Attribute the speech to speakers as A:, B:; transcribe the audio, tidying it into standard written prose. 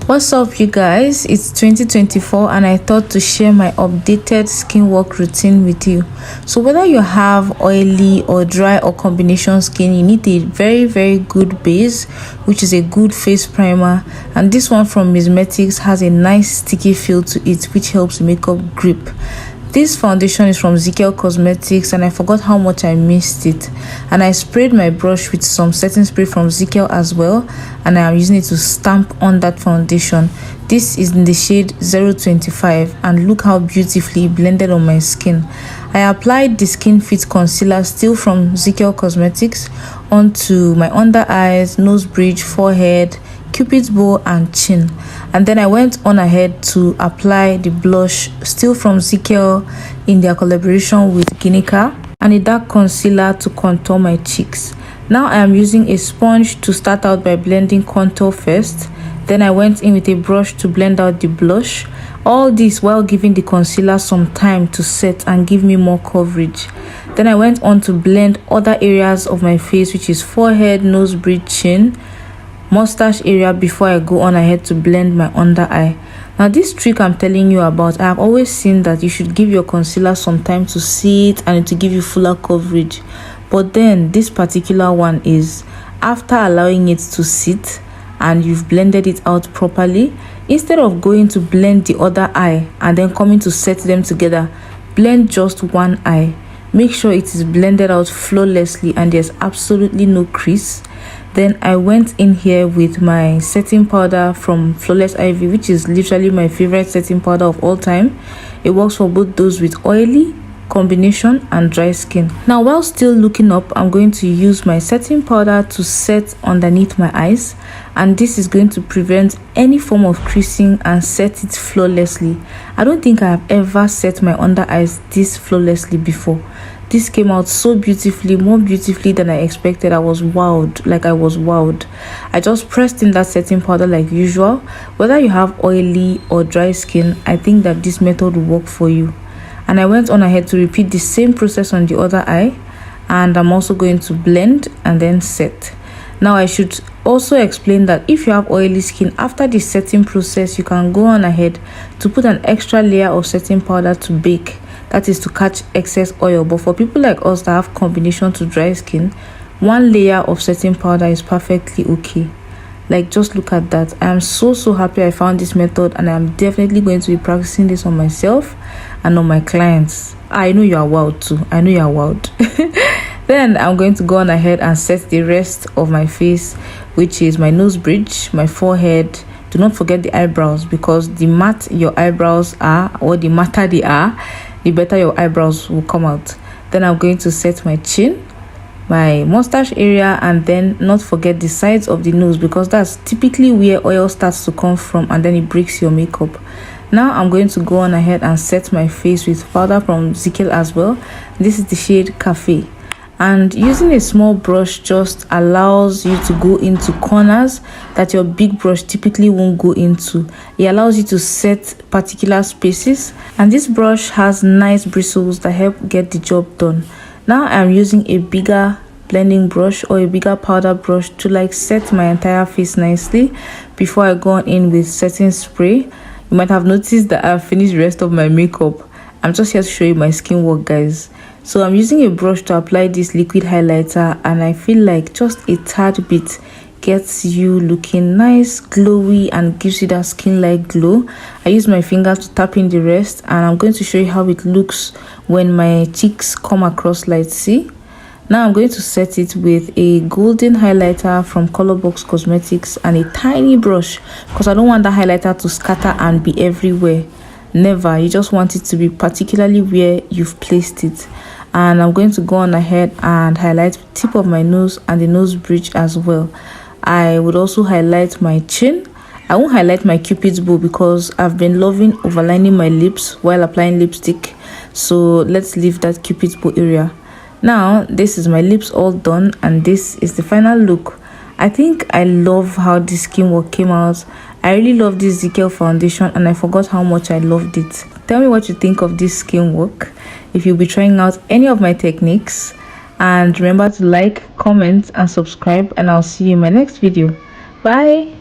A: What's up, you guys? It's 2024 and I thought to share my updated skin work routine with you. So whether you have oily or dry or combination skin, you need a very good base, which is a good face primer, and this one from Cosmetics has a nice sticky feel to it, which helps makeup grip. This foundation is from Cosmetics and I forgot how much I missed it, and I sprayed my brush with some setting spray from as well, and I am using it to stamp on that foundation. This is in the shade 025 and look how beautifully blended on my skin. I applied the Skin Fit concealer still from Cosmetics onto my under eyes, nose bridge, forehead, cupid's bow and chin, and then I went on ahead to apply the blush still from in their collaboration with Ginica, and a dark concealer to contour my cheeks. Now I am using a sponge to start out by blending contour first, then I went in with a brush to blend out the blush, all this while giving the concealer some time to set and give me more coverage. Then I went on to blend other areas of my face, which is forehead, nose bridge, chin, mustache area, before I go on ahead to blend my under eye. Now this trick I'm telling you about, I have always seen that you should give your concealer some time to sit and to give you fuller coverage, but then this particular one is after allowing it to sit and you've blended it out properly, instead of going to blend the other eye and then coming to set them together, blend just one eye. Make sure it is blended out flawlessly and there's absolutely no crease. Then I went in here with my setting powder from Flawless Ivy, which is literally my favorite setting powder of all time. It works for both those with oily, combination and dry skin. Now while still looking up, I'm going to use my setting powder to set underneath my eyes, and this is going to prevent any form of creasing and set it flawlessly. I don't think I have ever set my under eyes this flawlessly before. This came out so beautifully, more beautifully than I expected. I was wowed. I just pressed in that setting powder like usual. Whether you have oily or dry skin, I think that this method will work for you. And I went on ahead to repeat the same process on the other eye, and I'm also going to blend and then set. Now I should also explain that if you have oily skin, after the setting process you can go on ahead to put an extra layer of setting powder to bake, that is to catch excess oil. But for people like us that have combination to dry skin, one layer of setting powder is perfectly okay. Like, just look at that. I am so happy I found this method, and I am definitely going to be practicing this on myself and on my clients. I know you are wild too. Then I'm going to go on ahead and set the rest of my face, which is my nose bridge, my forehead. Do not forget the eyebrows, because the matte your eyebrows are, or the matter they are, the better your eyebrows will come out. Then I'm going to set my chin, my mustache area, and then not forget the sides of the nose, because that's typically where oil starts to come from and then it breaks your makeup. Now I'm going to go on ahead and set my face with powder from as well. This is the shade Cafe, and using a small brush just allows you to go into corners that your big brush typically won't go into. It allows you to set particular spaces, and this brush has nice bristles that help get the job done. Now I'm using a bigger blending brush or a bigger powder brush to set my entire face nicely before I go on in with setting spray. You might have noticed that I've finished the rest of my makeup. I'm just here to show you my skin work, guys. So I'm using a brush to apply this liquid highlighter, and I feel like just a tad bit gets you looking nice, glowy, and gives you that skin-like glow. I use my finger to tap in the rest, and I'm going to show you how it looks when my cheeks come across light. See? Now I'm going to set it with a golden highlighter from Cosmetics and a tiny brush, because I don't want that highlighter to scatter and be everywhere. Never. You just want it to be particularly where you've placed it. And I'm going to go on ahead and highlight the tip of my nose and the nose bridge as well. I would also highlight my chin. I won't highlight my cupid's bow because I've been loving overlining my lips while applying lipstick, so let's leave that cupid's bow area. Now this is my lips all done, and this is the final look. I think I love how this skin work came out. I really love this foundation, and I forgot how much I loved it. Tell me what you think of this skin work, if you'll be trying out any of my techniques, and remember to like, comment and subscribe, and I'll see you in my next video. Bye.